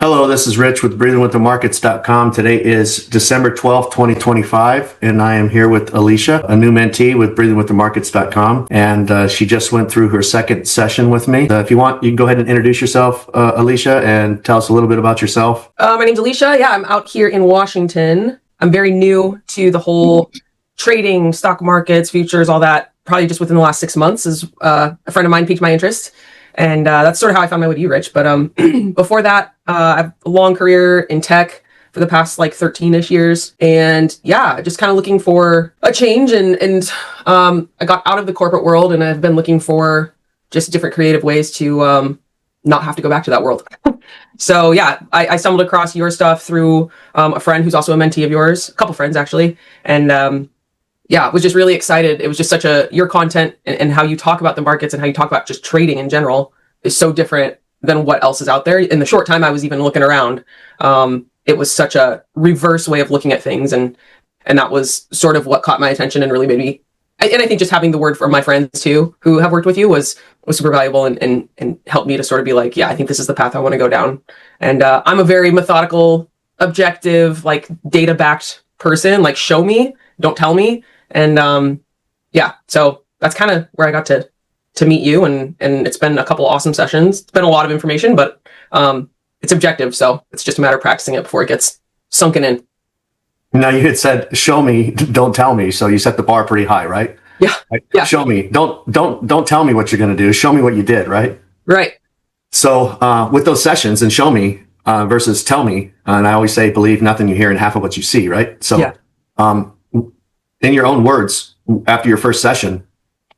Hello, this is Rich with breathingwiththemarkets.com. Today is December 12th, 2025, and I am here with Alisha, a new mentee with breathingwiththemarkets.com, and she just went through her second session with me. If you want, you can go ahead and introduce yourself, Alisha, and tell us a little bit about yourself. My name's Alisha. Yeah, I'm out here in Washington. I'm very new to the whole trading, stock markets, futures, all that. Probably just within the last 6 months, as a friend of mine piqued my interest. And that's sort of how I found my way to you, Rich. But before that, I have a long career in tech for the past like 13-ish years. And yeah, just kind of looking for a change. And I got out of the corporate world, and I've been looking for just different creative ways to not have to go back to that world. So yeah, I stumbled across your stuff through a friend who's also a mentee of yours, a couple friends actually. And yeah, I was just really excited. It was just your content and how you talk about the markets and how you talk about just trading in general is so different than what else is out there. In the short time I was even looking around, it was such a reverse way of looking at things. And that was sort of what caught my attention and really made me, and I think just having the word from my friends too, who have worked with you was super valuable and helped me to sort of be like, yeah, I think this is the path I want to go down. And I'm a very methodical, objective, like data-backed person, like show me, don't tell me. And yeah, so that's kind of where I got to meet you, and it's been a couple awesome sessions. It's been a lot of information, but it's objective, so it's just a matter of practicing it before it gets sunken in. Now, you had said, show me, don't tell me. So you set the bar pretty high, right? Yeah. Like, Yeah. Show me, don't tell me what you're going to do. Show me what you did, right? Right. So with those sessions and show me versus tell me, and I always say, believe nothing you hear and half of what you see, right? So Yeah. In your own words, after your first session,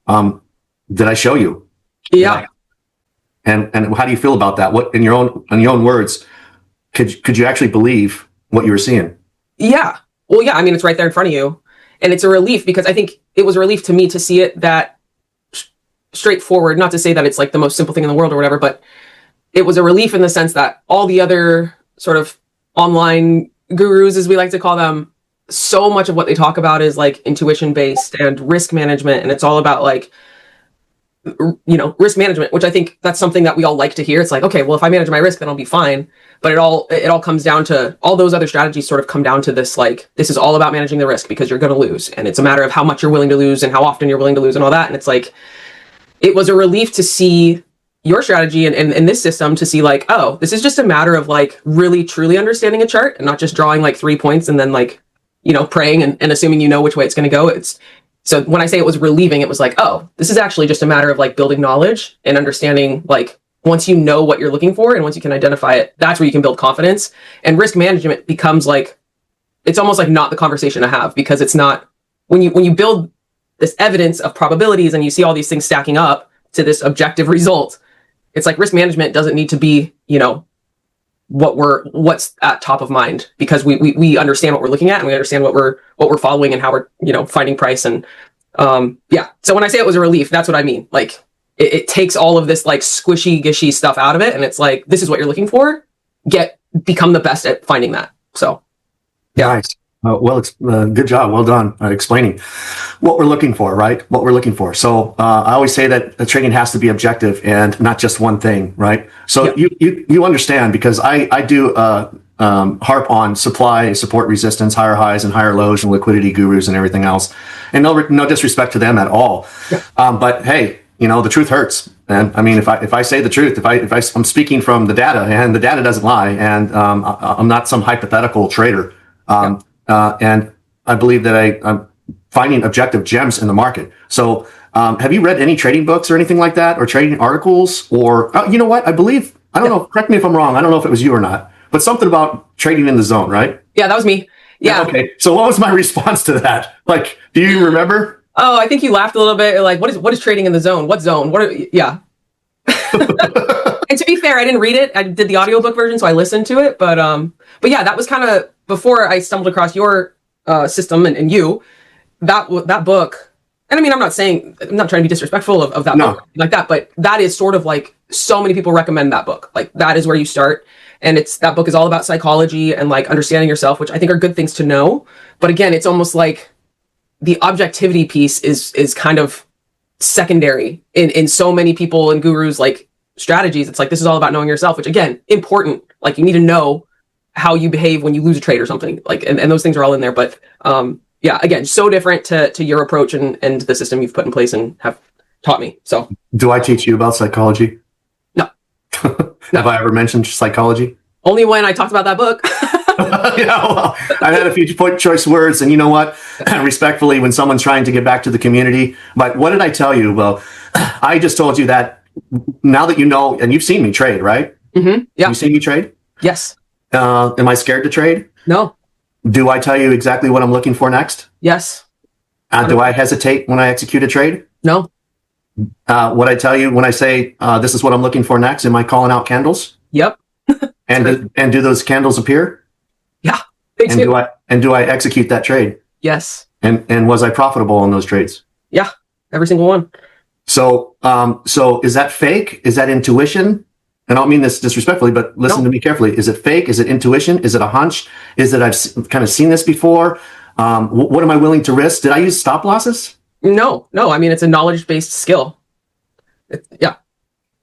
did I show you? Yeah. And how do you feel about that? What in your own words, could you actually believe what you were seeing? Yeah. Well, yeah, I mean, it's right there in front of you. And it's a relief, because I think it was a relief to me to see it that straightforward. Not to say that it's like the most simple thing in the world or whatever, but it was a relief in the sense that all the other sort of online gurus, as we like to call them, so much of what they talk about is like intuition based and risk management. And it's all about like, risk management, which I think that's something that we all like to hear. It's like, okay, well, if I manage my risk, then I'll be fine. But it all comes down to, all those other strategies sort of come down to this, like, this is all about managing the risk because you're going to lose. And it's a matter of how much you're willing to lose and how often you're willing to lose and all that. And it's like, it was a relief to see your strategy and this system, to see like, oh, this is just a matter of like really truly understanding a chart and not just drawing like 3 points and then like, praying and assuming which way it's going to go. So when I say it was relieving, it was like, oh, this is actually just a matter of like building knowledge and understanding, like, once you know what you're looking for and once you can identify it, that's where you can build confidence. And risk management becomes like, it's almost like not the conversation to have, because it's not, when you build this evidence of probabilities and you see all these things stacking up to this objective result, it's like risk management doesn't need to be, what's at top of mind, because we understand what we're looking at and we understand what we're following and how we're finding price. And yeah, so when I say it was a relief, that's what I mean. Like it takes all of this like squishy gishy stuff out of it, and it's like, this is what you're looking for, become the best at finding that. So yeah. Nice. Well, good job. Well done explaining what we're looking for, right? What we're looking for. So I always say that the trading has to be objective and not just one thing, right? So Yeah. you understand, because I do harp on supply, support, resistance, higher highs and higher lows, and liquidity gurus and everything else. And no disrespect to them at all. Yeah. But hey, the truth hurts. And I mean, if I say the truth, if I'm speaking from the data, and the data doesn't lie, and I'm not some hypothetical trader. And I believe that I'm finding objective gems in the market. So have you read any trading books or anything like that, or trading articles? Or, you know what? I don't know, correct me if I'm wrong. I don't know if it was you or not, but something about trading in the zone, right? Yeah, that was me. Yeah. Okay. So what was my response to that? Like, do you remember? Oh, I think you laughed a little bit. Like, what is trading in the zone? What zone? Yeah. And to be fair, I didn't read it. I did the audiobook version, so I listened to it. But yeah, that was kind of before I stumbled across your system and you, that book. And I mean, I'm not trying to be disrespectful of that book like that, but that is sort of like, so many people recommend that book. Like, that is where you start. And that book is all about psychology and like understanding yourself, which I think are good things to know. But again, it's almost like the objectivity piece is kind of secondary in so many people and gurus like strategies. It's like, this is all about knowing yourself, which again, important. Like you need to know how you behave when you lose a trade or something, like, and those things are all in there. But yeah, again, so different to your approach and the system you've put in place and have taught me. So do I teach you about psychology? No. Have I ever mentioned psychology? Only when I talked about that book. Well, I've had a few choice words, and you know what? Respectfully, when someone's trying to get back to the community, but what did I tell you? Well, I just told you that now that you know, and you've seen me trade, right? Mm-hmm. Yeah. You've seen me trade? Yes. Am I scared to trade? No. Do I tell you exactly what I'm looking for next? Yes. Do I hesitate when I execute a trade? No. What I tell you when I say this is what I'm looking for next? Am I calling out candles? Yep. And do those candles appear? Yeah. They do. Do I execute that trade? Yes. And was I profitable in those trades? Yeah. Every single one. So is that fake? Is that intuition? And I don't mean this disrespectfully, but listen to me carefully. Is it fake? Is it intuition? Is it a hunch? Is it I've kind of seen this before? What am I willing to risk? Did I use stop losses? No. I mean, it's a knowledge-based skill. Yeah.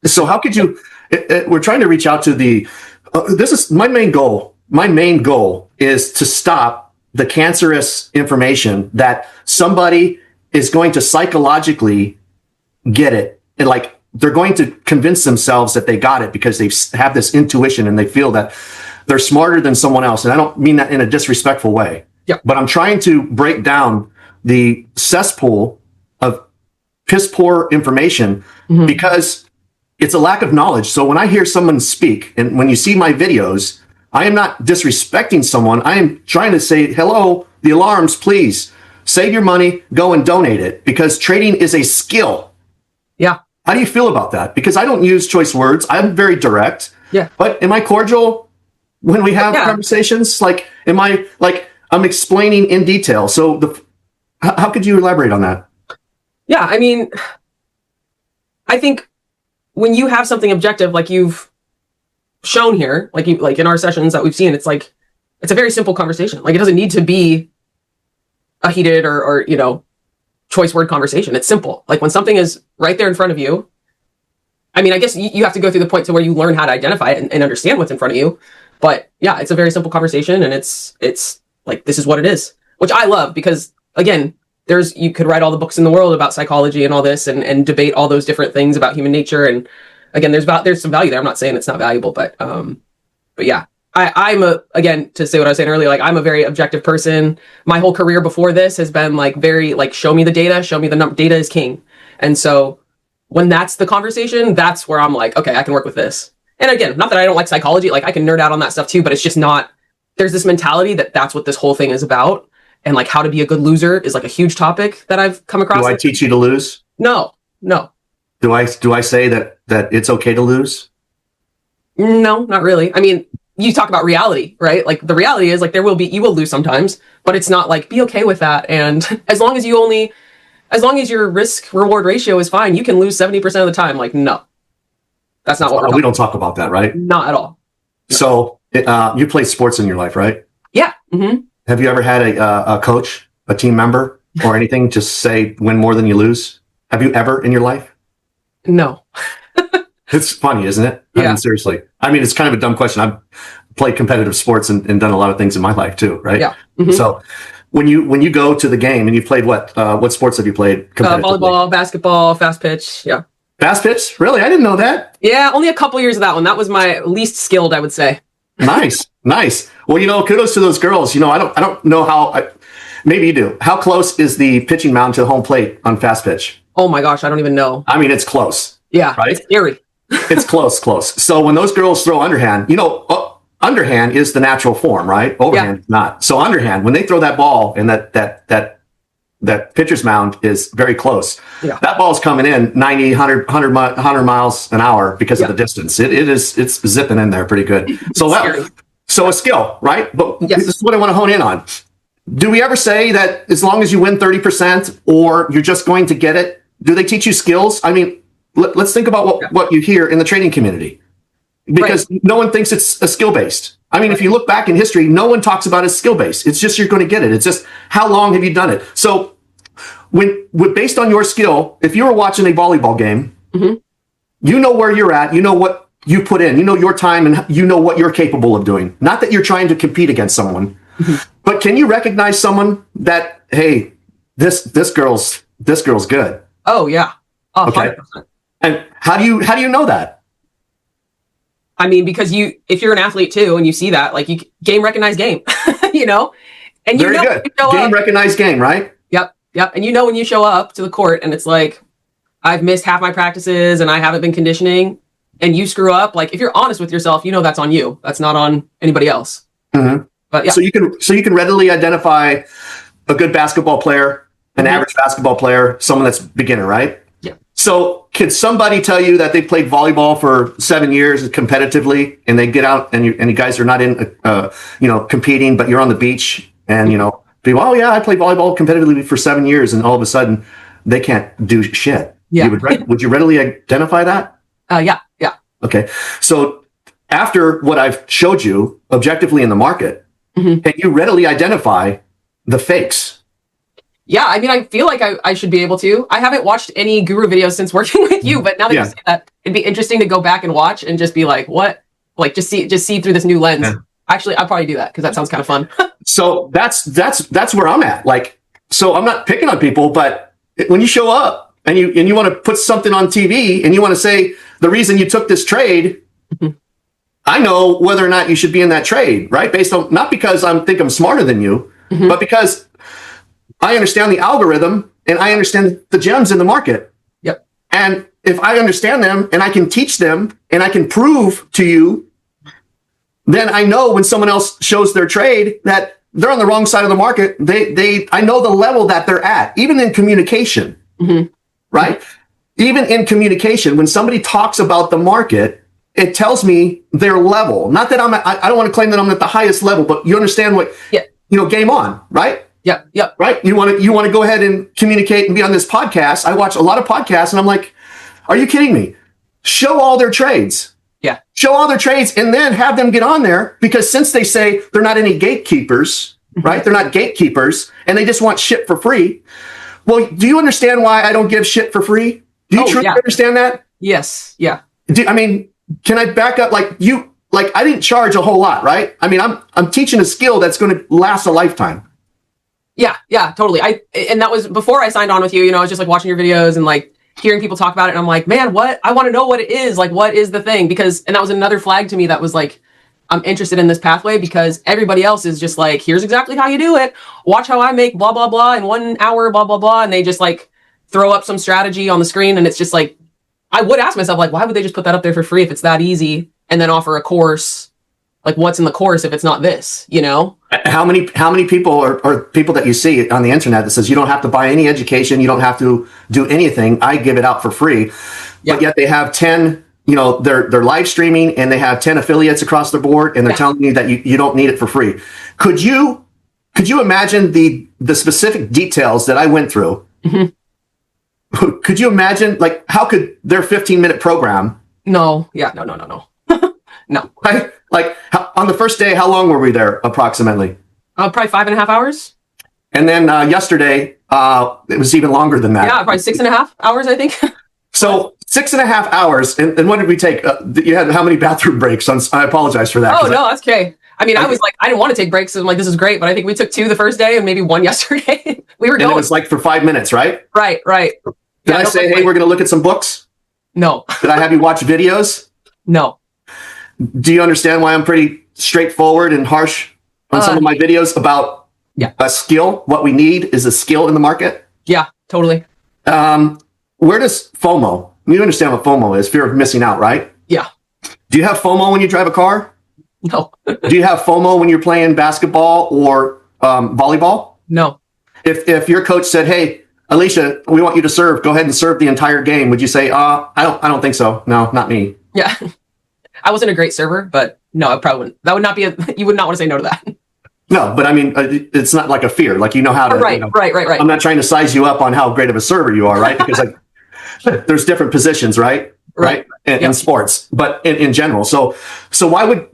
So how could you? We're trying to reach out to the. This is my main goal. My main goal is to stop the cancerous information that somebody is going to psychologically get it, and like they're going to convince themselves that they got it because they have this intuition and they feel that they're smarter than someone else. And I don't mean that in a disrespectful way. Yeah. But I'm trying to break down the cesspool of piss poor information because it's a lack of knowledge. So when I hear someone speak and when you see my videos, I am not disrespecting someone. I am trying to say, hello, the alarms, please save your money, go and donate it, because trading is a skill. Yeah. How do you feel about that? Because I don't use choice words. I'm very direct. Yeah. But am I cordial when we have conversations? Like, am I like I'm explaining in detail? So how could you elaborate on that? Yeah, I mean, I think when you have something objective, like you've shown here, like in our sessions that we've seen, it's like, it's a very simple conversation. Like it doesn't need to be a heated or choice word conversation. It's simple. Like when something is right there in front of you, I mean, I guess you have to go through the point to where you learn how to identify it and understand what's in front of you. But yeah, it's a very simple conversation, and it's like, this is what it is, which I love because again, you could write all the books in the world about psychology and all this and debate all those different things about human nature. And again, there's some value there. I'm not saying it's not valuable, but yeah, I'm again, to say what I was saying earlier, like I'm a very objective person. My whole career before this has been like very like, show me the data, show me the number. Data is king. And so when that's the conversation, that's where I'm like, okay, I can work with this. And again, not that I don't like psychology, like I can nerd out on that stuff too, but it's just not, there's this mentality that that's what this whole thing is about. And like how to be a good loser is like a huge topic that I've come across. Do I teach you to lose? No. Do I say that it's okay to lose? No, not really. I mean, you talk about reality, right? Like the reality is like you will lose sometimes, but it's not like be okay with that. And as long as your risk reward ratio is fine, you can lose 70% of the time. Like, no, that's not what we don't talk about that, right? Not at all. No. So you played sports in your life, right? Yeah. Mm-hmm. Have you ever had a coach, a team member, or anything just say win more than you lose? Have you ever in your life? No. It's funny, isn't it? Yeah. I mean, seriously. I mean, it's kind of a dumb question. I've played competitive sports and done a lot of things in my life too, right? Yeah. Mm-hmm. So when you go to the game and you played what sports have you played competitively? Volleyball, basketball, fast pitch. Yeah. Fast pitch? Really? I didn't know that. Yeah, only a couple years of that one. That was my least skilled, I would say. Nice. Well, kudos to those girls. I don't know how. Maybe you do. How close is the pitching mound to the home plate on fast pitch? Oh my gosh, I don't even know. I mean, it's close. Yeah, right. It's scary. It's close. So when those girls throw underhand, underhand is the natural form, right? Overhand is not. So underhand, when they throw that ball and that pitcher's mound is very close. Yeah. That ball's coming in 90, 100 miles an hour because of the distance. It's zipping in there pretty good. So a skill, right? But this is what I want to hone in on. Do we ever say that as long as you win 30% or you're just going to get it? Do they teach you skills? I mean, let's think about what you hear in the trading community, because no one thinks it's a skill-based. I mean, if you look back in history, no one talks about it as skill-based. It's just you're going to get it. It's just how long have you done it? So based on your skill, if you were watching a volleyball game you know where you're at, you know what you put in, you know your time, and you know what you're capable of doing. Not that you're trying to compete against someone, but can you recognize someone that, hey, this girl's good? Oh yeah. Okay. 100%. And how do you know that? I mean, because if you're an athlete too, and you see that, like, you game recognize game, you know, and Very good. Game recognize game, right? Yep. And you know when you show up to the court and it's like, I've missed half my practices and I haven't been conditioning, and you screw up, like, if you're honest with yourself, you know that's on you. That's not on anybody else. Mm-hmm. But yeah. So you can readily identify a good basketball player, an average basketball player, someone that's beginner, right? Yeah. So could somebody tell you that they played volleyball for 7 years competitively, and they get out and you guys are not in, competing, but you're on the beach and, people, oh yeah, I played volleyball competitively for 7 years, and all of a sudden they can't do shit. Yeah. Would you readily identify that? Yeah. Okay. So after what I've showed you objectively in the market, can you readily identify the fakes? Yeah. I mean, I feel like I should be able to. I haven't watched any guru videos since working with you, but now that you say that, it'd be interesting to go back and watch and just be like, what? Like, just see through this new lens. Yeah. Actually, I'll probably do that because that sounds kind of fun. So that's where I'm at. Like, so I'm not picking on people, but when you show up and you want to put something on TV and you want to say the reason you took this trade, I know whether or not you should be in that trade, right? Based on, not because I think I'm smarter than you, but because I understand the algorithm and I understand the gems in the market. Yep. And if I understand them and I can teach them and I can prove to you, then I know when someone else shows their trade that they're on the wrong side of the market. I know the level that they're at, even in communication, right? Even in communication, when somebody talks about the market, it tells me their level. Not that I don't want to claim that I'm at the highest level, but you understand what, game on, right? Yep. Right. You want to go ahead and communicate and be on this podcast. I watch a lot of podcasts and I'm like, are you kidding me? Show all their trades. Yeah. Show all their trades and then have them get on there, because since they say they're not any gatekeepers, right? They're not gatekeepers and they just want shit for free. Well, do you understand why I don't give shit for free? Do you truly understand that? Yes. Yeah. Can I back up? Like I didn't charge a whole lot, right? I mean, I'm teaching a skill that's going to last a lifetime. Yeah, totally. And that was before I signed on with you. I was just like watching your videos and like hearing people talk about it. And I'm like, man, what? I want to know what it is. Like, what is the thing? And that was another flag to me that was like, I'm interested in this pathway because everybody else is just like, here's exactly how you do it. Watch how I make blah, blah, blah in 1 hour, blah, blah, blah. And they just like throw up some strategy on the screen. And it's just like, I would ask myself, like, why would they just put that up there for free if it's that easy and then offer a course? Like, what's in the course if it's not this, How many people or people that you see on the internet that says you don't have to buy any education, you don't have to do anything, I give it out for free. But yet they have 10, they're live streaming and they have 10 affiliates across the board and they're telling you that you don't need it for free. Could you imagine the specific details that I went through? Could you imagine, like, how could their 15-minute program? No. Yeah. No. No. Right? Like, on the first day, how long were we there approximately? Probably 5.5 hours. And then yesterday, it was even longer than that. Yeah, probably 6.5 hours, I think. So 6.5 hours. And what did we take? You had how many bathroom breaks? I apologize for that. Oh, no, that's okay. I mean, I was like, I didn't want to take breaks. So I'm like, this is great. But I think we took 2 the first day and maybe 1 yesterday. We were going. And it was like for 5 minutes, right? Right. Did I say, hey, we're going to look at some books? No. Did I have you watch videos? No. Do you understand why I'm pretty straightforward and harsh on some of my videos about a skill? What we need is a skill in the market. Yeah, totally. Where does FOMO? You understand what FOMO is? Fear of missing out, right? Yeah. Do you have FOMO when you drive a car? No. Do you have FOMO when you're playing basketball or volleyball? No. If your coach said, hey, Alisha, we want you to serve, go ahead and serve the entire game, would you say, I don't think so. No, not me. Yeah. I wasn't a great server, but no, I probably wouldn't. That would not be you would not want to say no to that. No, but I mean, it's not like a fear. Like, how to. Right. I'm not trying to size you up on how great of a server you are, right? Because there's different positions, right? Right. In sports, but in general. So why would,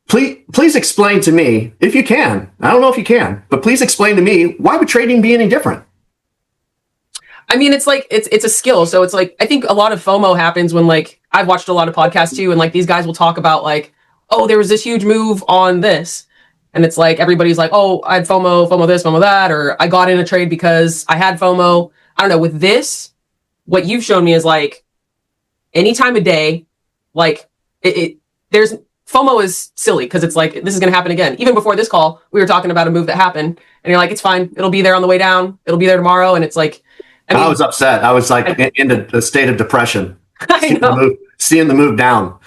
please explain to me, if you can, I don't know if you can, but please explain to me, why would trading be any different? I mean, it's like, it's a skill. So it's like, I think a lot of FOMO happens when like I've watched a lot of podcasts too, and like these guys will talk about like, oh, there was this huge move on this. And it's like everybody's like, oh, I had FOMO this, FOMO that, or I got in a trade because I had FOMO. I don't know. With this, what you've shown me is like any time of day, like there's FOMO is silly because it's like this is going to happen again. Even before this call, we were talking about a move that happened, and you're like, it's fine. It'll be there on the way down. It'll be there tomorrow. And it's like, I was upset. I was like in a state of depression. I know. Seeing the move down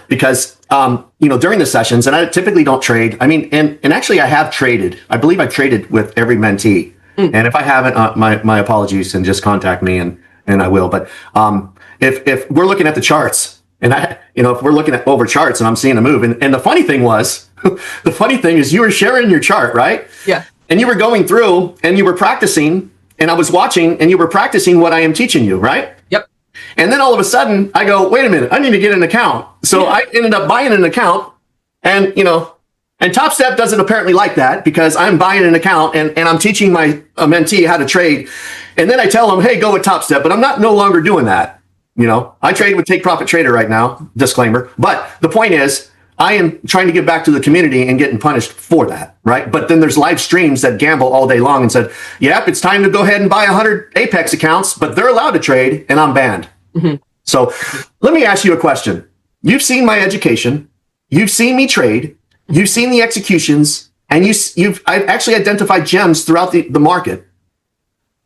because during the sessions, and I typically don't trade. I mean, and actually I have traded. I believe I've traded with every mentee. And if I haven't, my apologies, and just contact me and I will. But if we're looking at the charts, and if we're looking at over charts and I'm seeing a move, and the funny thing is you were sharing your chart, right? Yeah. And you were going through and you were practicing, and I was watching, and you were practicing what I am teaching you, right? Yep. And then all of a sudden I go, wait a minute, I need to get an account. So I ended up buying an account, and and Top Step doesn't apparently like that because I'm buying an account and I'm teaching my mentee how to trade. And then I tell them, hey, go with Top Step, but I'm no longer doing that. I trade with Take Profit Trader right now, disclaimer. But the point is, I am trying to give back to the community and getting punished for that, right? But then there's live streams that gamble all day long and said, yep, it's time to go ahead and buy 100 Apex accounts, but they're allowed to trade and I'm banned. Mm-hmm. So let me ask you a question. You've seen my education. You've seen me trade. You've seen the executions, and I've actually identified gems throughout the market.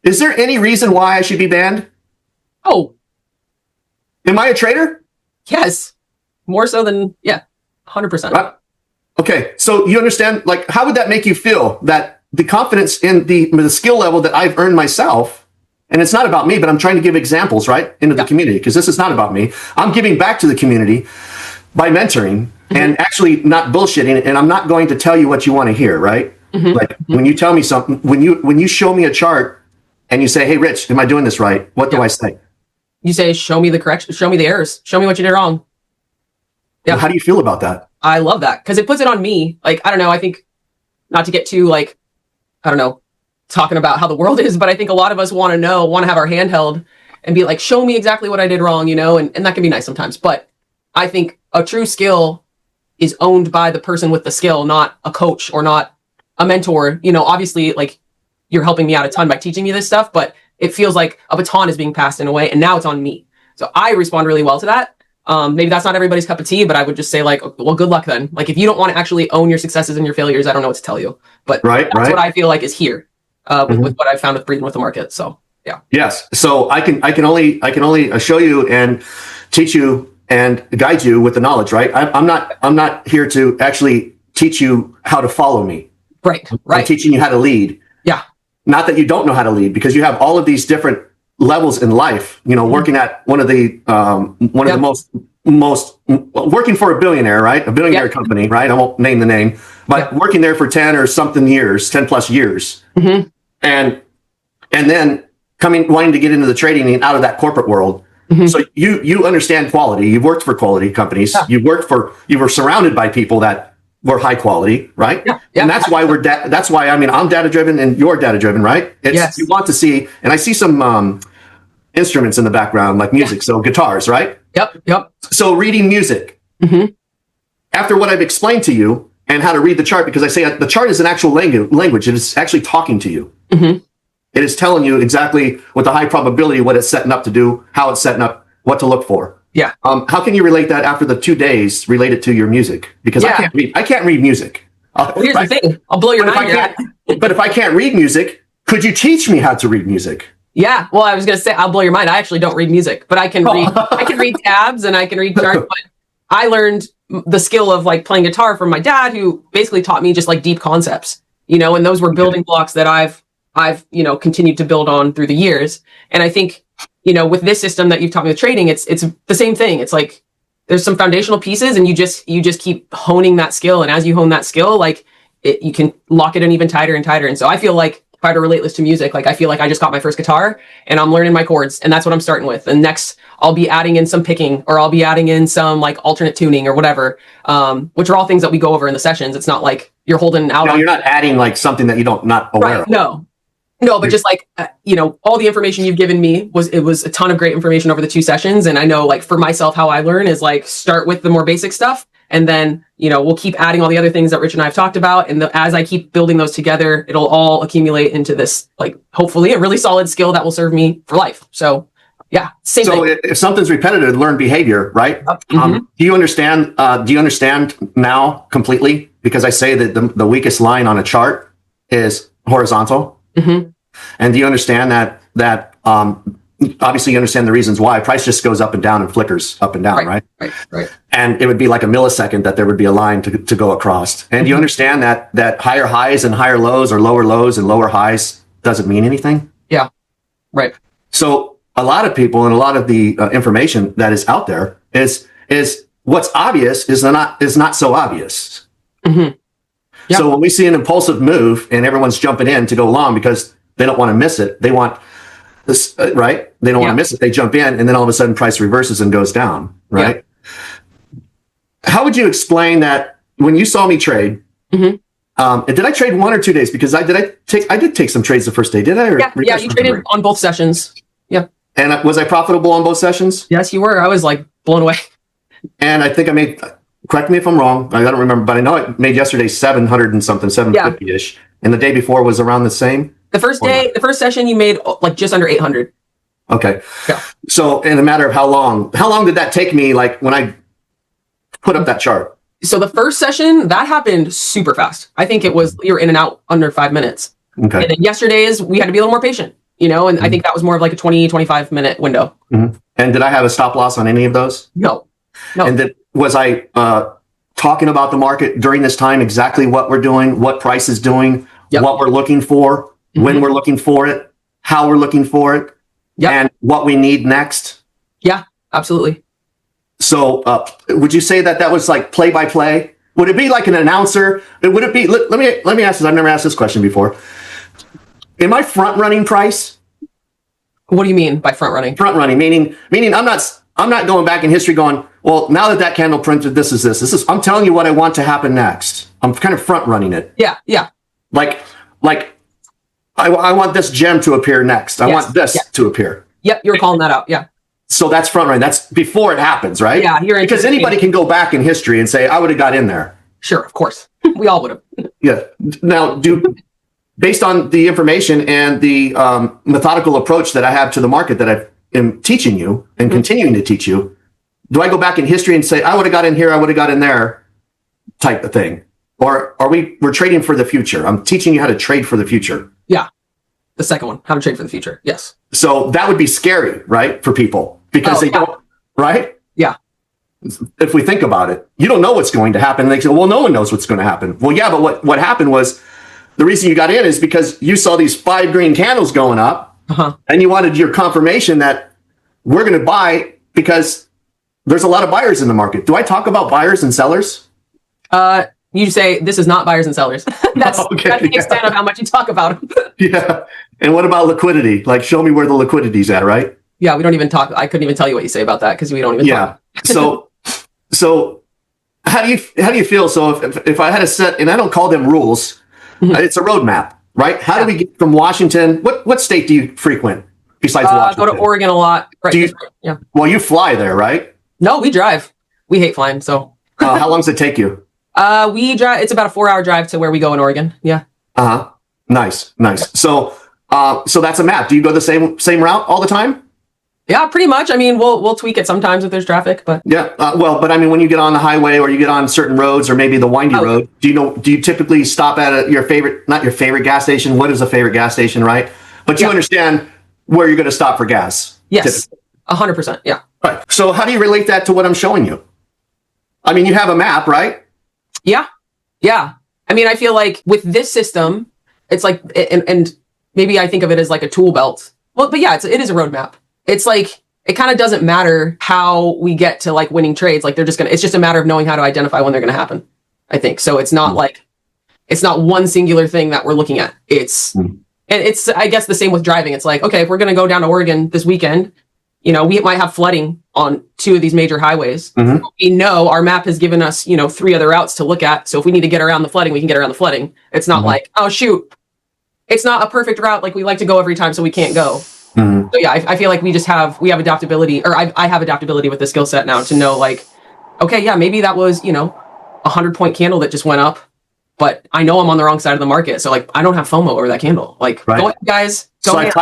Is there any reason why I should be banned? Oh. Am I a trader? Yes. More so than, 100%. Okay, so you understand, like, how would that make you feel that the confidence in the skill level that I've earned myself, and it's not about me, but I'm trying to give examples, right, into the community, because this is not about me. I'm giving back to the community by mentoring and actually not bullshitting, and I'm not going to tell you what you want to hear, right? Like when you tell me something, when you show me a chart and you say, hey, Rich, am I doing this right? What do I say? You say, show me the correction, show me the errors, show me what you did wrong. Yeah. Well, how do you feel about that? I love that because it puts it on me. Like, I don't know. I think not to get too talking about how the world is, but I think a lot of us want to have our hand held and be like, show me exactly what I did wrong, and that can be nice sometimes. But I think a true skill is owned by the person with the skill, not a coach or not a mentor. Obviously, like, you're helping me out a ton by teaching me this stuff, but it feels like a baton is being passed in a way, and now it's on me. So I respond really well to that. Maybe that's not everybody's cup of tea, but I would just say, like, well, good luck then. Like, if you don't want to actually own your successes and your failures, I don't know what to tell you. But that's what I feel like is here with what I've found with Breathing with the Market. So yeah. Yes. So I can only show you and teach you and guide you with the knowledge, right? I'm not here to actually teach you how to follow me. Right. I'm teaching you how to lead. Yeah. Not that you don't know how to lead, because you have all of these different levels in life, working at one of the most working for a billionaire, right? A billionaire company, right? I won't name the name, but working there for 10 plus years. Mm-hmm. And then wanting to get into the trading and out of that corporate world. Mm-hmm. So you understand quality. You've worked for quality companies. Yeah. You were surrounded by people that were high quality, right? Yeah. Yeah. And that's why I'm data driven and you're data driven, right? You want to see, and I see some instruments in the background, like music. So guitars, right? Yep. So reading music. Mm-hmm. After what I've explained to you and how to read the chart, because I say the chart is an actual language. It is actually talking to you. Mm-hmm. It is telling you exactly what the high probability, what it's setting up to do, how it's setting up, what to look for. Yeah. How can you relate that after the 2 days related to your music? Because I can't read music. Well, here's the thing. I'll blow your mind. But if I can't read music, could you teach me how to read music? Yeah. Well, I was going to say, I'll blow your mind. I actually don't read music, but I can read. I can read tabs and I can read charts. But I learned the skill of like playing guitar from my dad, who basically taught me just like deep concepts, and those were building blocks that I've continued to build on through the years. And I think, with this system that you've taught me with trading, it's the same thing. It's like there's some foundational pieces, and you just keep honing that skill. And as you hone that skill, like you can lock it in even tighter and tighter. And so I feel like, if I were to relate this to music, like I feel like I just got my first guitar and I'm learning my chords, and that's what I'm starting with. And next I'll be adding in some picking, or I'll be adding in some like alternate tuning or whatever, which are all things that we go over in the sessions. It's not like you're holding out. No, you're not adding like something that you not aware of. No. No, but just like, all the information you've given me was a ton of great information over the 2 sessions. And I know, like, for myself, how I learn is like start with the more basic stuff. And then, we'll keep adding all the other things that Rich and I have talked about. And as I keep building those together, it'll all accumulate into this, like, hopefully a really solid skill that will serve me for life. So yeah, same thing. So if something's repetitive, learn behavior, right? Mm-hmm. Do you understand now completely? Because I say that the weakest line on a chart is horizontal. Mm-hmm. And do you understand that obviously you understand the reasons why price just goes up and down and flickers up and down, right? Right. And it would be like a millisecond that there would be a line to go across. And do you understand that higher highs and higher lows or lower lows and lower highs doesn't mean anything? Yeah. Right. So a lot of people and a lot of the information that is out there is what's obvious is not so obvious. Mm-hmm. Yep. So when we see an impulsive move and everyone's jumping in to go long because they don't want to miss it, they want this, right? They don't want to miss it. They jump in and then all of a sudden price reverses and goes down, right? Yeah. How would you explain that when you saw me trade? Mm-hmm. Did I trade 1 or 2 days? Because I did take some trades the first day, did I? Yeah, you traded on both sessions. Yeah. And was I profitable on both sessions? Yes, you were. I was like blown away. And I think I made, correct me if I'm wrong, I don't remember, but I know I made yesterday 700 and something, 750-ish. And the day before was around the same? The first session you made like just under 800. Okay. Yeah. So in a matter of how long did that take me, like when I put up that chart? So the first session, that happened super fast. I think you were in and out under 5 minutes. Okay. And then yesterday's, we had to be a little more patient, and mm-hmm. I think that was more of like a 20, 25 minute window. Mm-hmm. And did I have a stop loss on any of those? No. And was I talking about the market during this time, exactly what we're doing, what price is doing, what we're looking for, mm-hmm. when we're looking for it, how we're looking for it, and what we need next? Yeah, absolutely. So would you say that was like play by play? Would it be like an announcer? Would it be, let me ask this. I've never asked this question before. Am I front running price? What do you mean by front running? Front running, meaning I'm not going back in history going, well, now that candle printed, this is, I'm telling you what I want to happen next. I'm kind of front running it. Yeah. Like I want this gem to appear next. I want this to appear. Yep, you were calling that out. Yeah. So that's front running. That's before it happens, right? Yeah. Because anybody can go back in history and say, I would have got in there. Sure, of course. We all would have. Yeah. Now, based on the information and the methodical approach that I have to the market that I am teaching you and continuing to teach you, do I go back in history and say, I would have got in here, I would have got in there type of thing? Or we're trading for the future? I'm teaching you how to trade for the future. Yeah. The second one, how to trade for the future. Yes. So that would be scary, right? For people because they don't, right? Yeah. If we think about it, you don't know what's going to happen. They say, well, no one knows what's going to happen. Well, yeah, but what happened was the reason you got in is because you saw these 5 green candles going up and you wanted your confirmation that we're going to buy because there's a lot of buyers in the market. Do I talk about buyers and sellers? You say this is not buyers and sellers. That's the extent of how much you talk about them. Yeah. And what about liquidity? Like, show me where the liquidity's at, right? Yeah, we don't even talk. I couldn't even tell you what you say about that because we don't even talk. So how do you feel? So if I had a set, and I don't call them rules, it's a roadmap, right? How do we get from Washington? What state do you frequent besides Washington? Go to Oregon a lot. Right. Well, you fly there, right? No, we drive. We hate flying. So how long does it take you? We drive. It's about a 4-hour drive to where we go in Oregon. Yeah. Nice. So that's a map. Do you go the same route all the time? Yeah, pretty much. I mean, we'll tweak it sometimes if there's traffic, but yeah. But I mean, when you get on the highway or you get on certain roads or maybe the windy road, do you typically stop at not your favorite gas station? What is a favorite gas station, right? But you understand where you're going to stop for gas. Yes, 100%. Yeah. Right. So how do you relate that to what I'm showing you? I mean, you have a map, right? Yeah. I mean, I feel like with this system, it's like, and maybe I think of it as like a tool belt. Well, but yeah, it is a roadmap. It's like, it kind of doesn't matter how we get to like winning trades. Like it's just a matter of knowing how to identify when they're going to happen, I think. So it's not it's not one singular thing that we're looking at. And it's, I guess the same with driving. It's like, okay, if we're going to go down to Oregon this weekend, we might have flooding on 2 of these major highways. Mm-hmm. We know our map has given us, 3 other routes to look at. So if we need to get around the flooding, we can get around the flooding. It's not like, oh shoot, it's not a perfect route like we like to go every time, so we can't go. Mhm. So yeah, I feel like we have adaptability, or I have adaptability with the skill set now to know like, okay, yeah, maybe that was, you know, 100-point candle that just went up, but I know I'm on the wrong side of the market. So like, I don't have FOMO over that candle. Like, Right. go ahead, guys. Go So ahead.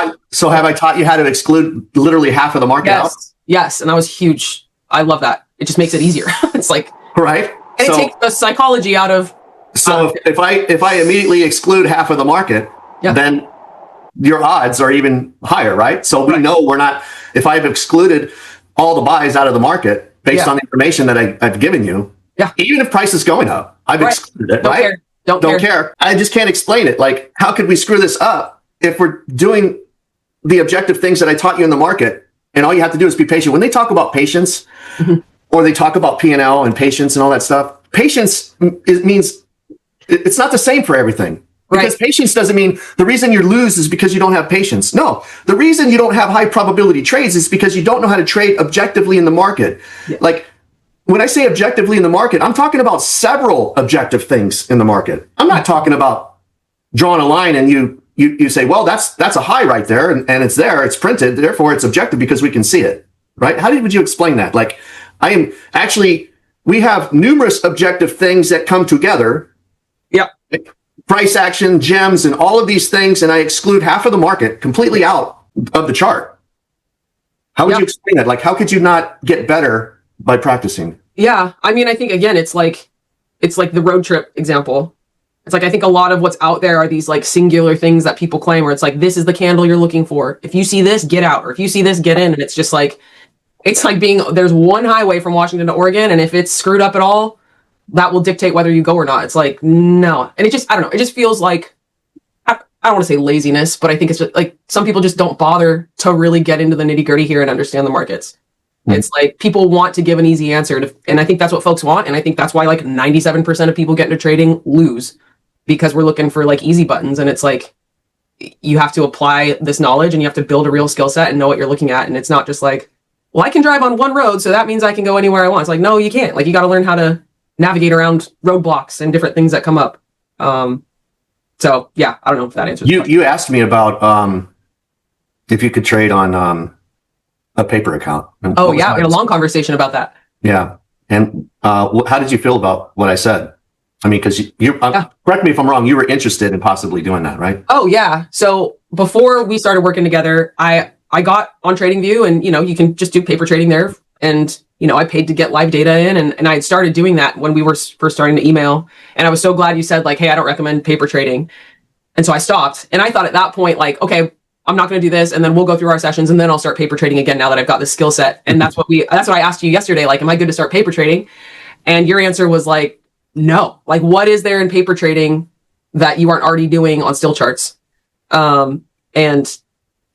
have I taught you how to exclude literally half of the market out? Yes. And that was huge. I love that. It just makes it easier. It's like, Right. and So, it takes the psychology out of. so if I immediately exclude half of the market, Yeah. then your odds are even higher, right? So we know we're not, if I've excluded all the buys out of the market based on the information that I've given you, even if price is going up, I've excluded it, Don't right? care. Don't care. I just can't explain it. Like, how could we screw this up if we're doing the objective things that I taught you in the market, and all you have to do is be patient? When they talk about patience, or they talk about P&L and patience and all that stuff, patience means it's not the same for everything. Because patience doesn't mean the reason you lose is because you don't have patience. No, the reason you don't have high probability trades is because you don't know how to trade objectively in the market. Yeah. Like, when I say objectively in the market, I'm talking about several objective things in the market. I'm not talking about drawing a line and you say, well, that's a high right there, and it's there, it's printed, therefore it's objective because we can see it, right? How would you explain that? Like, we have numerous objective things that come together. Yeah. Price action, gems, and all of these things, and I exclude half of the market completely out of the chart. How would you explain that? Like, how could you not get better by practicing? Yeah, I mean, I think again, it's like the road trip example. It's like, I think a lot of what's out there are these like singular things that people claim, where it's like, this is the candle you're looking for. If you see this, get out, or if you see this, get in. And it's just like, there's one highway from Washington to Oregon, and if it's screwed up at all, that will dictate whether you go or not. It's like, no. And I don't know. It just feels like, I don't want to say laziness, but I think it's just like some people just don't bother to really get into the nitty gritty here and understand the markets. It's like people want to give an easy answer. And I think that's what folks want. And I think that's why like 97% of people get into trading lose, because we're looking for like easy buttons. And it's like, you have to apply this knowledge and you have to build a real skill set and know what you're looking at. And it's not just like, well, I can drive on one road, so that means I can go anywhere I want. It's like, no, you can't. Like, you got to learn how to navigate around roadblocks and different things that come up. So yeah, I don't know if that answers. You asked me about if you could trade on a paper account. Oh yeah, we had a long conversation about that. Yeah, and how did you feel about what I said? I mean, because correct me if I'm wrong, you were interested in possibly doing that, right? Oh yeah. So before we started working together, I got on TradingView, and you can just do paper trading there. And I paid to get live data in, and I had started doing that when we were first starting to email. And I was so glad you said like, hey, I don't recommend paper trading. And so I stopped. And I thought at that point, like, okay, I'm not going to do this, and then we'll go through our sessions, and then I'll start paper trading again now that I've got this skill set. And that's what I asked you yesterday. Like, am I good to start paper trading? And your answer was like, no. Like, what is there in paper trading that you aren't already doing on still charts? And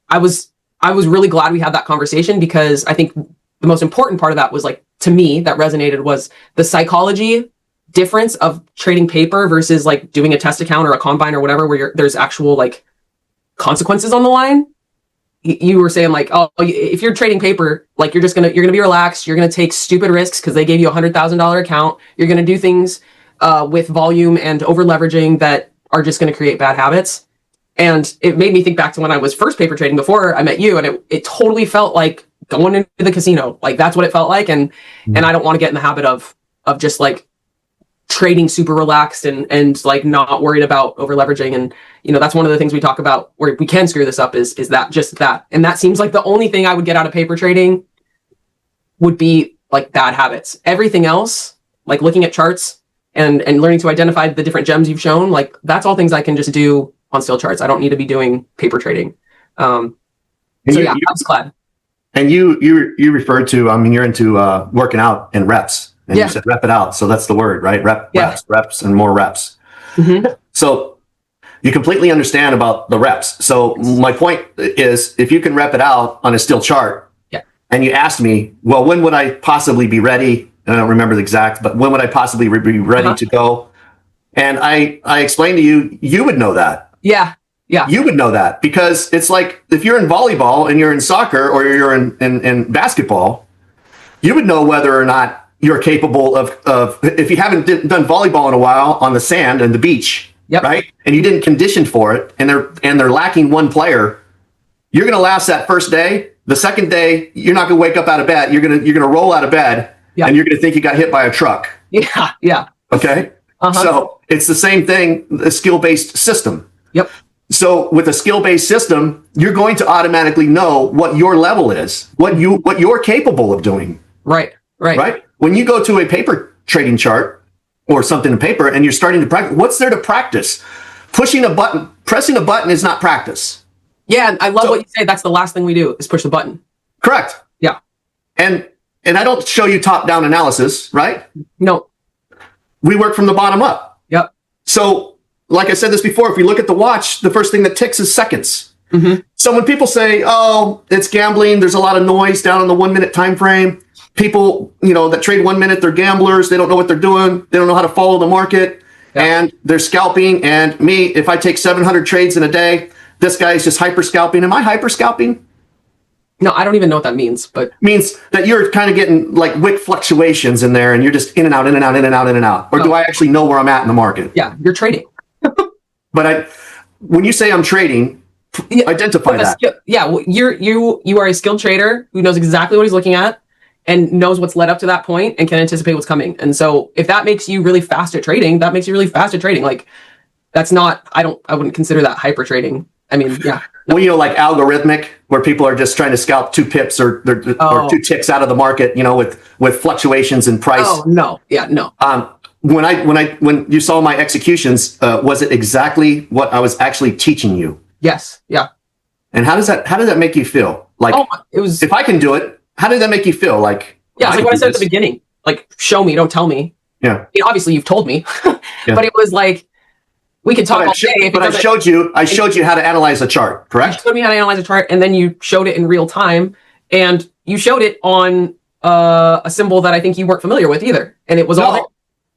I was really glad we had that conversation, because I think the most important part of that was, like, to me, that resonated, was the psychology difference of trading paper versus like doing a test account or a combine or whatever, where there's actual like consequences on the line. You were saying like, oh, if you're trading paper, like you're gonna be relaxed. You're gonna take stupid risks because they gave you $100,000 account. You're gonna do things with volume and over leveraging that are just gonna create bad habits. And it made me think back to when I was first paper trading before I met you, and it totally felt like going into the casino. Like, that's what it felt like. And I don't want to get in the habit of just like trading super relaxed and like not worried about over leveraging. And that's one of the things we talk about where we can screw this up is that just that. And that seems like the only thing I would get out of paper trading would be like bad habits. Everything else, like looking at charts and learning to identify the different gems you've shown, like that's all things I can just do on still charts. I don't need to be doing paper trading. I'm just glad. And you referred to, I mean, you're into working out in reps, and you said rep it out. So that's the word, right? Reps, and more reps. Mm-hmm. So you completely understand about the reps. So my point is, if you can rep it out on a still chart, and you asked me, well, when would I possibly be ready? And I don't remember the exact, but when would I possibly be ready to go? And I explained to you, you would know that. Yeah. Yeah. You would know that, because it's like if you're in volleyball and you're in soccer or you're in basketball, you would know whether or not you're capable of if you haven't done volleyball in a while on the sand and the beach, Yep. right? And you didn't condition for it, and they're lacking one player, you're going to last that first day. The second day, you're not going to wake up out of bed. You're going to roll out of bed, and you're going to think you got hit by a truck. Yeah, yeah. Okay? So it's the same thing, a skill-based system. Yep. So with a skill-based system, you're going to automatically know what your level is, what you're capable of doing. Right. Right? When you go to a paper trading chart or something in paper and you're starting to practice, what's there to practice? Pressing a button is not practice. Yeah, I love what you say. That's the last thing we do is push the button. Correct. Yeah. And I don't show you top-down analysis, right? No. We work from the bottom up. Yep. So, like I said this before, if we look at the watch, the first thing that ticks is seconds. Mm-hmm. So when people say, "Oh, it's gambling," there's a lot of noise down on the 1 minute time frame. People, that trade 1 minute, they're gamblers. They don't know what they're doing. They don't know how to follow the market, and they're scalping. And me, if I take 700 trades in a day, this guy's just hyper scalping. Am I hyper scalping? No, I don't even know what that means, but Means that you're kind of getting like wick fluctuations in there, and you're just in and out, in and out, in and out, in and out. Or do I actually know where I'm at in the market? Yeah, you're trading. But when you say I'm trading, identify that. Well, you are a skilled trader who knows exactly what he's looking at and knows what's led up to that point and can anticipate what's coming. And so if that makes you really fast at trading, that makes you really fast at trading. Like that's not, I wouldn't consider that hyper trading. I mean, yeah. Well, like algorithmic, where people are just trying to scalp 2 pips or 2 ticks out of the market, with fluctuations in price. Oh, no. Yeah, no. When you saw my executions, was it exactly what I was actually teaching you? Yes. Yeah. And how does that make you feel? Like, it was, if I can do it, how did that make you feel? Like, yeah, it's like what I said at the beginning, like, show me, don't tell me. Yeah. Obviously you've told me, but it was like, we can talk all day. But I showed you how to analyze a chart, correct? You showed me how to analyze a chart, and then you showed it in real time, and you showed it on a symbol that I think you weren't familiar with either, and it was all there.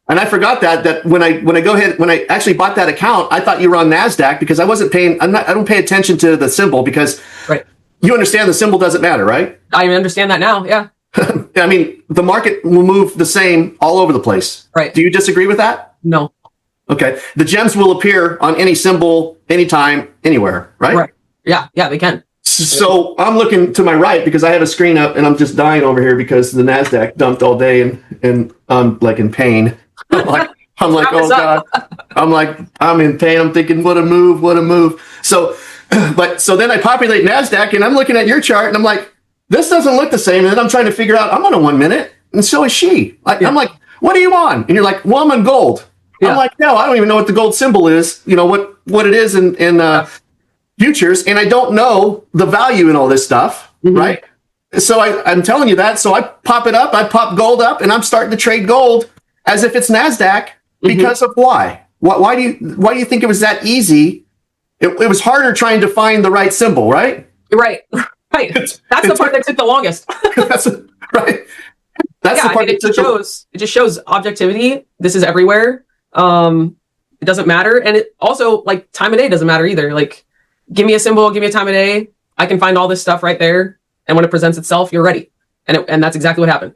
And I forgot that when I actually bought that account, I thought you were on NASDAQ because I don't pay attention to the symbol because you understand the symbol doesn't matter, right? I understand that now. Yeah. I mean, the market will move the same all over the place. Right. Do you disagree with that? No. Okay. The gems will appear on any symbol, anytime, anywhere, right? Right. Yeah. Yeah, they can. So I'm looking to my right because I have a screen up and I'm just dying over here because the NASDAQ dumped all day and I'm like in pain. I'm like, oh God. I'm in pain. I'm thinking, what a move. So then I populate NASDAQ and I'm looking at your chart and I'm like, this doesn't look the same. And then I'm trying to figure out, I'm on a 1 minute and so is she. I'm like, what are you on? And you're like, well, I'm on gold. Yeah. I'm like, no, I don't even know what the gold symbol is. What it is in futures. And I don't know the value in all this stuff. Mm-hmm. Right. So I'm telling you that. So I pop it up, I pop gold up and I'm starting to trade gold as if it's NASDAQ because of why? Why do you think it was that easy? It was harder trying to find the right symbol, right? Right. That's the part that took the longest. That's right. That's the part it just shows objectivity. This is everywhere. It doesn't matter. And it also, like, time of day doesn't matter either. Like, give me a symbol, give me a time of day. I can find all this stuff right there. And when it presents itself, you're ready. And that's exactly what happened.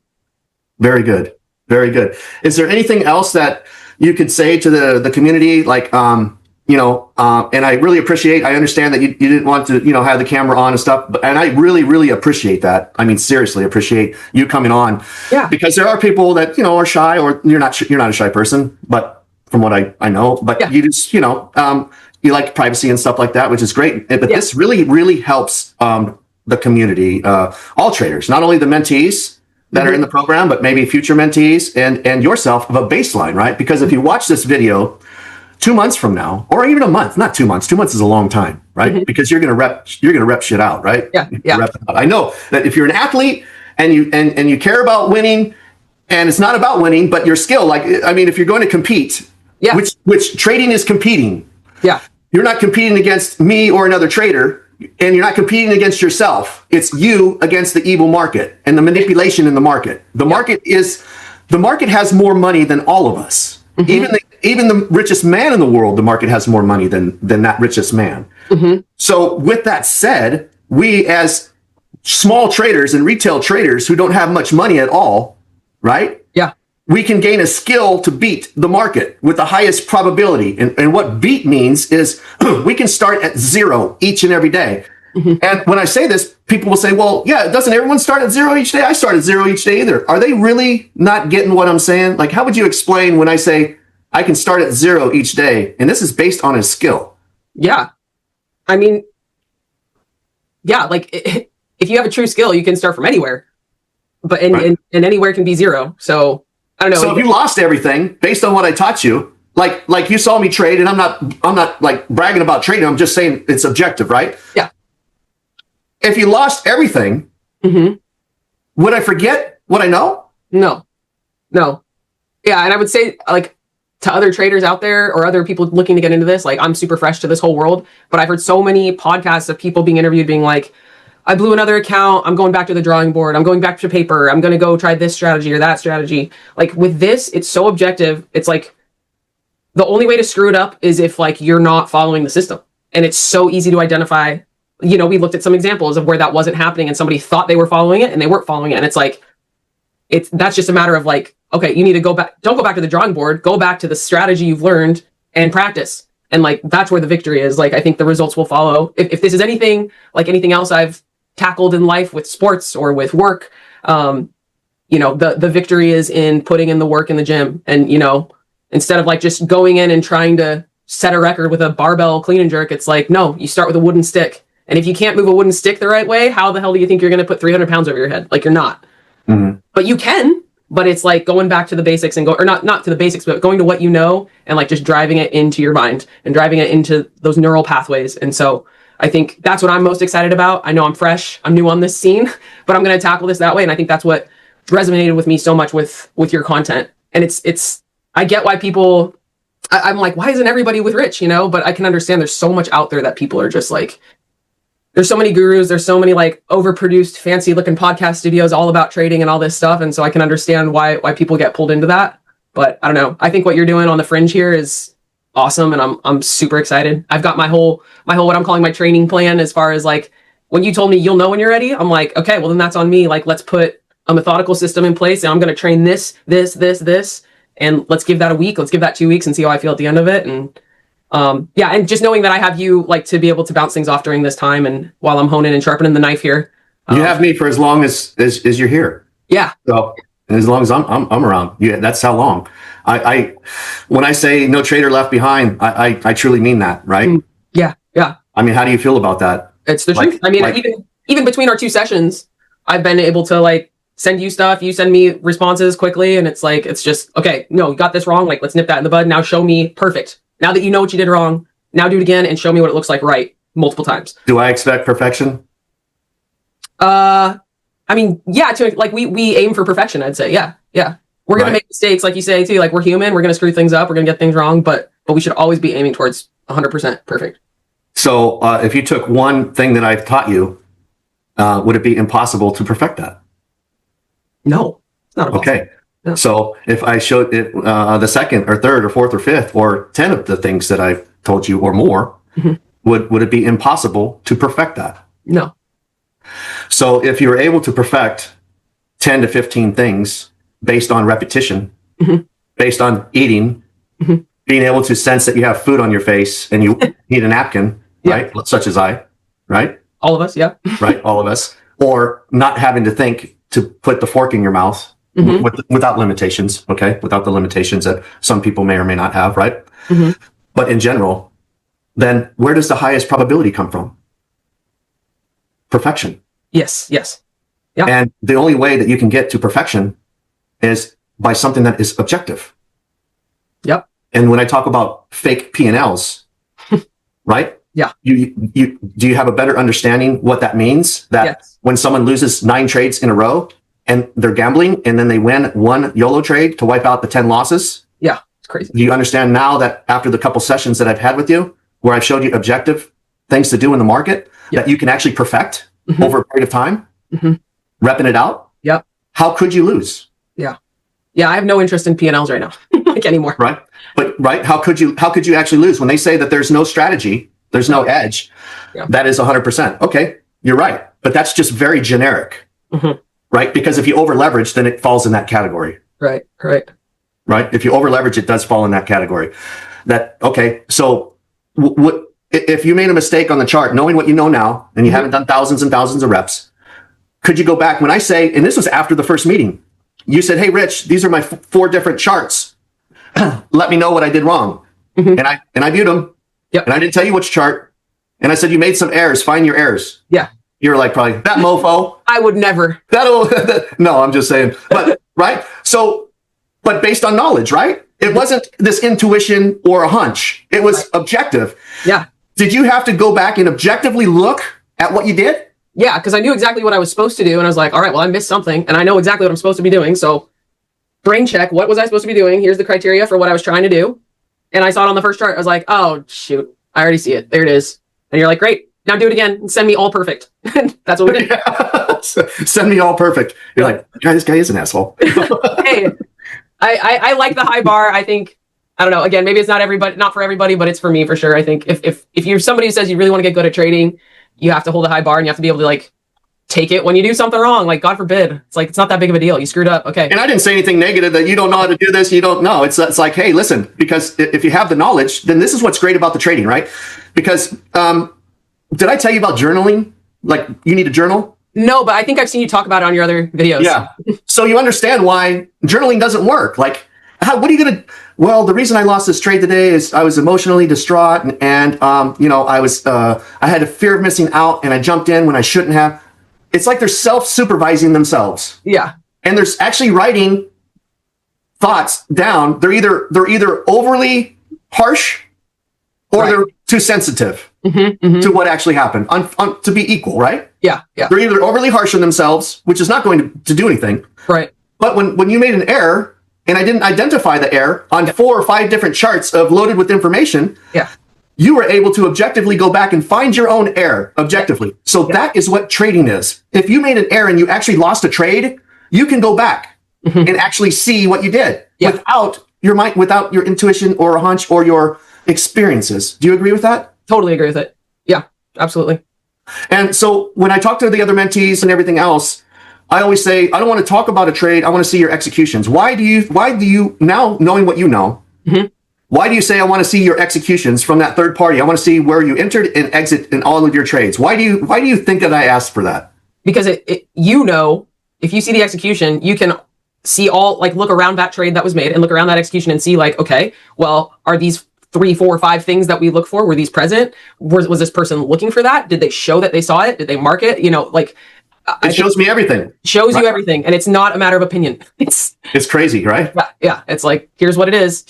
Very good. Very good. Is there anything else that you could say to the community? Like, and I really I understand that you didn't want to, have the camera on and stuff, and I really, really appreciate that. I mean, seriously, appreciate you coming on. Yeah. Because there are people that, are shy, or you're not a shy person, but from what I know, but you just, you like privacy and stuff like that, which is great. But this really, really helps the community, all traders, not only the mentees that are in the program, but maybe future mentees and yourself, of a baseline, right? Because if you watch this video 2 months from now, or even a month, not 2 months, 2 months is a long time, right? Mm-hmm. Because you're going to rep shit out, right? Yeah. Yeah. I know that if you're an athlete and you care about winning, and it's not about winning, but your skill, like, I mean, if you're going to compete, which trading is competing. Yeah. You're not competing against me or another trader. And you're not competing against yourself. It's you against the evil market and the manipulation in the market. The market has more money than all of us. Mm-hmm. Even the richest man in the world, the market has more money than that richest man. Mm-hmm. So with that said, we as small traders and retail traders who don't have much money at all, right? Yeah. we can gain a skill to beat the market with the highest probability. And what beat means is we can start at zero each and every day. And when I say this, people will say, well, yeah, doesn't everyone start at zero each day? I start at zero each day either. Are they really not getting what I'm saying? Like, how would you explain when I say I can start at zero each day? And this is based on a skill. Yeah. I mean, yeah, like if you have a true skill, you can start from anywhere. But and anywhere can be zero. So I don't know. So if you lost everything based on what I taught you, like you saw me trade, and I'm not like bragging about trading. I'm just saying it's objective, right? Yeah. If you lost everything, would I forget what I know? No. Yeah, and I would say, like, to other traders out there or other people looking to get into this, like, I'm super fresh to this whole world, but I've heard so many podcasts of people being interviewed being like, I blew another account, I'm going back to the drawing board, I'm going back to paper, I'm going to go try this strategy or that strategy. Like, with this, it's so objective. It's like, the only way to screw it up is if, like, you're not following the system. And it's so easy to identify. You know, we looked at some examples of where that wasn't happening and somebody thought they were following it and they weren't following it. And it's like, that's just a matter of like, okay, you need to go back. Don't go back to the drawing board. Go back to the strategy you've learned and practice. And like, that's where the victory is. Like, I think the results will follow. If this is anything like anything else I've tackled in life with sports or with work, you know, the victory is in putting in the work in the gym. And, you know, instead of like just going in and trying to set a record with a barbell clean and jerk, it's like, no, you start with a wooden stick. And if you can't move a wooden stick the right way, how the hell do you think you're going to put 300 pounds over your head? Like, you're not. But you can. But it's like going back to the basics and not to the basics, but going to what you know and like just driving it into your mind and driving it into those neural pathways. And so I think that's what I'm most excited about. I know I'm fresh, I'm new on this scene, but I'm going to tackle this that way. And I think that's what resonated with me so much with your content. And it's I get why people. I'm like, why isn't everybody with Rich? You know, but I can understand there's so much out there that people are just like. There's so many gurus, there's so many like overproduced, fancy looking podcast studios all about trading and all this stuff. And so I can understand why people get pulled into that. But I don't know. I think what you're doing on the fringe here is awesome. And I'm super excited. I've got my whole, what I'm calling my training plan as far as like, when you told me you'll know when you're ready, I'm like, okay, well then that's on me. Like, let's put a methodical system in place and I'm going to train this. And let's give that a week. Let's give that 2 weeks and see how I feel at the end of it. And yeah, and just knowing that I have you like to be able to bounce things off during this time and while I'm honing and sharpening the knife here. You have me for as long as you're here. Yeah. So as long as I'm around, yeah, that's how long. I when I say no trader left behind, I truly mean that, right? Yeah. I mean, how do you feel about that? It's the truth. I mean, even between our 2 sessions, I've been able to like send you stuff. You send me responses quickly, and it's like it's just okay. No, you got this wrong. Like, let's nip that in the bud. Now show me perfect. Now that you know what you did wrong, now do it again and show me what it looks like right multiple times. Do I expect perfection? I mean, yeah, like we aim for perfection, I'd say. Yeah. We're going to make mistakes, like you say, too. Like, we're human. We're going to screw things up. We're going to get things wrong, but we should always be aiming towards 100% perfect. So if you took one thing that I've taught you, would it be impossible to perfect that? No, it's not impossible. Okay. So if I showed it the second or third or fourth or fifth or 10 of the things that I've told you or more, would it be impossible to perfect that? No. So if you're able to perfect 10 to 15 things based on repetition, based on eating, being able to sense that you have food on your face and you need a napkin, right? Such as I, right? All of us, yeah. Right, all of us. Or not having to think to put the fork in your mouth. Without limitations, okay? Without the limitations that some people may or may not have, right? But in general, then where does the highest probability come from? Perfection. Yes. Yeah. And the only way that you can get to perfection is by something that is objective. Yep. And when I talk about fake P&Ls, right? Yeah. Do you have a better understanding what that means? That when someone loses 9 trades in a row, and they're gambling, and then they win one YOLO trade to wipe out the 10 losses. Yeah, it's crazy. Do you understand now that after the couple sessions that I've had with you, where I've showed you objective things to do in the market, that you can actually perfect over a period of time, repping it out? Yep. How could you lose? Yeah, I have no interest in P&Ls right now, like anymore. Right, but how could you actually lose when they say that there's no strategy, there's no edge? That is 100%. Okay, you're right, but that's just very generic. Right? Because if you over leverage, then it falls in that category. Right. right? If you over leverage, it does fall in that category. Okay, so what if you made a mistake on the chart, knowing what you know now, and you haven't done thousands and thousands of reps, could you go back when I say, and this was after the first meeting, you said, hey, Rich, these are my 4 different charts. Let me know what I did wrong. And I viewed them. Yep. And I didn't tell you which chart. And I said, you made some errors. Find your errors. Yeah. You're like, probably, that mofo. I would never. No, I'm just saying. But, right? So, but based on knowledge, right? It wasn't this intuition or a hunch. It was objective. Yeah. Did you have to go back and objectively look at what you did? Yeah, because I knew exactly what I was supposed to do. And I was like, all right, well, I missed something. And I know exactly what I'm supposed to be doing. So brain check. What was I supposed to be doing? Here's the criteria for what I was trying to do. And I saw it on the first chart. I was like, oh, shoot. I already see it. There it is. And you're like, great. Now do it again and send me all perfect. That's what we did. Yeah. Send me all perfect. You're like, this guy is an asshole. Hey, I like the high bar. I think, I don't know. Again, maybe it's not for everybody, but it's for me for sure. I think if you're somebody who says you really want to get good at trading, you have to hold a high bar and you have to be able to like take it when you do something wrong. Like, God forbid. It's like, it's not that big of a deal. You screwed up. Okay. And I didn't say anything negative that you don't know how to do this. You don't know. It's like, hey, listen, because if you have the knowledge, then this is what's great about the trading, right? Because, did I tell you about journaling? Like, you need to journal? No, but I think I've seen you talk about it on your other videos. Yeah. So you understand why journaling doesn't work. Like, what are you going to, well, the reason I lost this trade today is I was emotionally distraught and I had a fear of missing out and I jumped in when I shouldn't have. It's like they're self-supervising themselves. Yeah. And there's actually writing thoughts down. They're either overly harsh or they're too sensitive to what actually happened to be equal, right? Yeah. Yeah. They're either overly harsh on themselves, which is not going to do anything. Right. But when you made an error and I didn't identify the error on 4 or 5 different charts of loaded with information, yeah, you were able to objectively go back and find your own error objectively. So that is what trading is. If you made an error and you actually lost a trade, you can go back and actually see what you did without your mind, without your intuition or a hunch or your experiences. Do you agree with that? Totally agree with it. Yeah, absolutely. And so when I talk to the other mentees and everything else, I always say, I don't want to talk about a trade. I want to see your executions. Why do you now, knowing what you know, why do you say I want to see your executions from that third party? I want to see where you entered and exit in all of your trades. Why do you think that I asked for that? Because if you see the execution, you can see all, like, look around that trade that was made and look around that execution and see, like, okay, well, are these 3, 4, 5 things that we look for? Were these present? Was this person looking for that? Did they show that they saw it? Did they mark it? It shows me everything. Shows you everything. And it's not a matter of opinion. It's crazy, right? Yeah. It's like, here's what it is.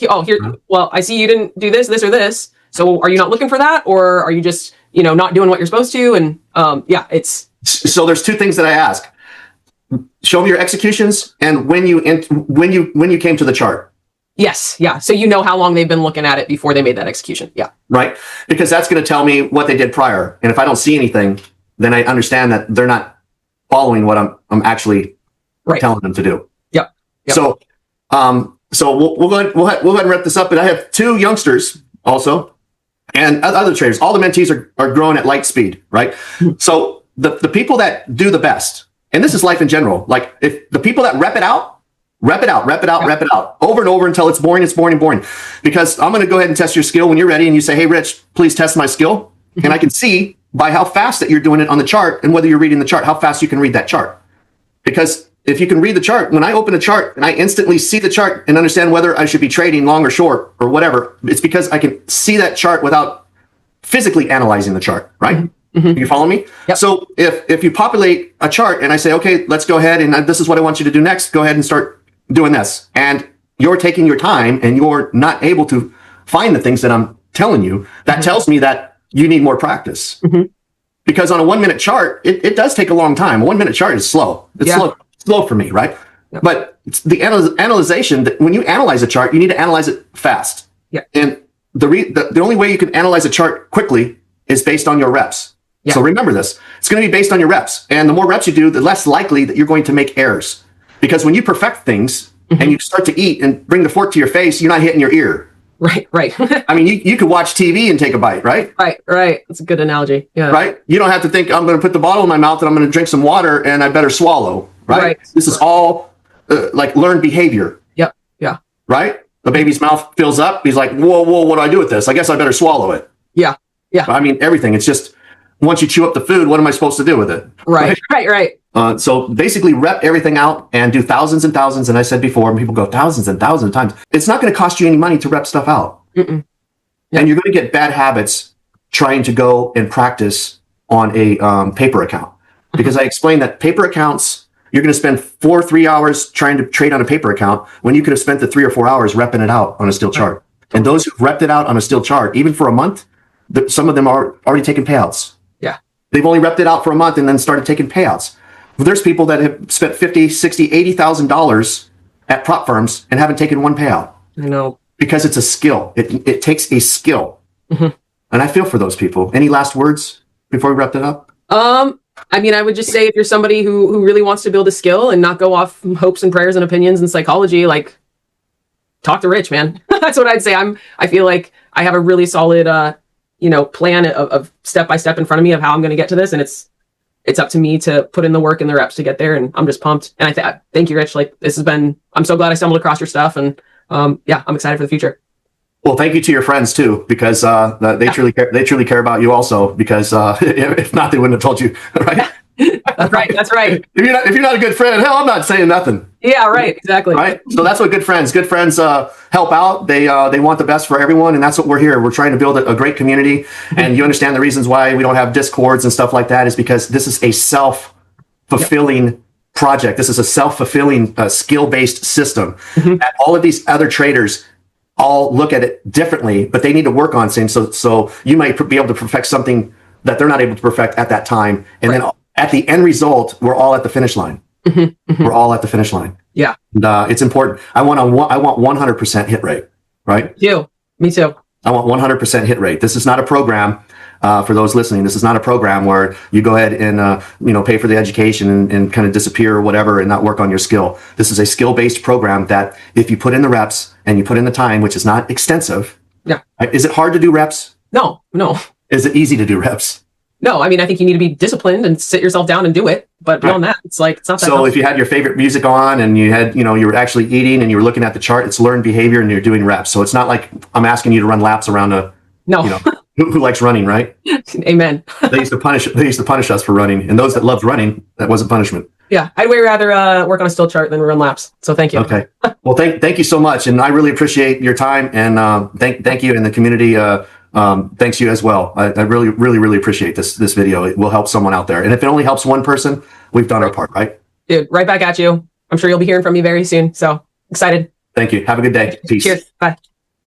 Well, I see you didn't do this or this. So are you not looking for that? Or are you just, not doing what you're supposed to? And it's. So there's 2 things that I ask. Show me your executions and when you came to the chart. Yes. Yeah. So how long they've been looking at it before they made that execution. Yeah. Right. Because that's going to tell me what they did prior. And if I don't see anything, then I understand that they're not following what I'm actually telling them to do. Yep. So we'll go ahead and wrap this up. But I have 2 youngsters also and other traders. All the mentees are growing at light speed, right? So the people that do the best, and this is life in general, like if the people that rep it out over and over until it's boring, because I'm going to go ahead and test your skill when you're ready. And you say, hey, Rich, please test my skill. And I can see by how fast that you're doing it on the chart and whether you're reading the chart, how fast you can read that chart. Because if you can read the chart, when I open a chart and I instantly see the chart and understand whether I should be trading long or short or whatever, it's because I can see that chart without physically analyzing the chart, right? You follow me? Yep. So if you populate a chart and I say, okay, let's go ahead and this is what I want you to do next, go ahead and start doing this. And you're taking your time and you're not able to find the things that I'm telling you, that tells me that you need more practice. Because on a 1-minute chart, it does take a long time. A 1-minute chart is slow. It's slow for me, right? Yep. But it's the analyzation, that when you analyze a chart, you need to analyze it fast. Yeah. And the only way you can analyze a chart quickly is based on your reps. Yeah. So remember this. It's going to be based on your reps. And the more reps you do, the less likely that you're going to make errors. Because when you perfect things and you start to eat and bring the fork to your face, you're not hitting your ear. Right. I mean, you could watch TV and take a bite, right? Right. That's a good analogy. Yeah. Right? You don't have to think, I'm going to put the bottle in my mouth and I'm going to drink some water and I better swallow, right? This is all like learned behavior. Yep. Yeah. right? The baby's mouth fills up. He's like, whoa, what do I do with this? I guess I better swallow it. Yeah. I mean, everything. It's just, once you chew up the food, what am I supposed to do with it? Right. So basically rep everything out and do thousands and thousands. And I said before, and people go thousands and thousands of times. It's not going to cost you any money to rep stuff out. Mm-mm. And you're going to get bad habits trying to go and practice on a paper account. Because I explained that paper accounts, you're going to spend 3 hours trying to trade on a paper account when you could have spent the 3 or 4 hours repping it out on a still chart. And those who've repped it out on a still chart, even for a month, some of them are already taking payouts. Yeah. They've only repped it out for a month and then started taking payouts. There's people that have spent $50,000, $60,000, $80,000 at prop firms and haven't taken one payout. I know. Because it's a skill. It takes a skill. Mm-hmm. And I feel for those people. Any last words before we wrap it up? I mean, I would just say if you're somebody who really wants to build a skill and not go off hopes and prayers and opinions and psychology, like, talk to Rich, man. That's what I'd say. I feel like I have a really solid, plan of step by step in front of me of how I'm going to get to this. And it's up to me to put in the work and the reps to get there. And I'm just pumped. And thank you, Rich. Like, I'm so glad I stumbled across your stuff. And I'm excited for the future. Well, thank you to your friends too, because they truly care. They truly care about you also, because if not, they wouldn't have told you, right? That's right. If you're not a good friend, hell, I'm not saying nothing. Yeah, right. Exactly. Right. So that's what good friends help out. They want the best for everyone, and that's what we're here. We're trying to build a great community. And you understand the reasons why we don't have discords and stuff like that is because this is a self-fulfilling project. This is a self-fulfilling skill-based system. Mm-hmm. And all of these other traders all look at it differently, but they need to work on things. So you might be able to perfect something that they're not able to perfect at that time. And then at the end result, we're all at the finish line. Mm-hmm. Mm-hmm. We're all at the finish line. Yeah. And, it's important. I want 100% hit rate, right? Me too. I want 100% hit rate. This is not a program. For those listening, this is not a program where you go ahead and pay for the education and kind of disappear or whatever and not work on your skill. This is a skill-based program that if you put in the reps and you put in the time, which is not extensive. Yeah. Right? Is it hard to do reps? No. Is it easy to do reps? No, I mean, I think you need to be disciplined and sit yourself down and do it. But beyond that, it's not that. So if you had your favorite music on and you had, you were actually eating and you were looking at the chart, it's learned behavior and you're doing reps. So it's not like I'm asking you to run laps around who likes running, right? Amen. They used to punish us for running, and those that loved running, that wasn't punishment. Yeah, I'd way rather work on a still chart than run laps. So thank you. Okay. Well, thank you so much, and I really appreciate your time, and thank you, and the community thanks you as well. I really, really, really appreciate this video. It will help someone out there, and if it only helps one person, we've done our part, right? Dude, right back at you. I'm sure you'll be hearing from me very soon. So excited. Thank you. Have a good day. Peace. Cheers. Bye.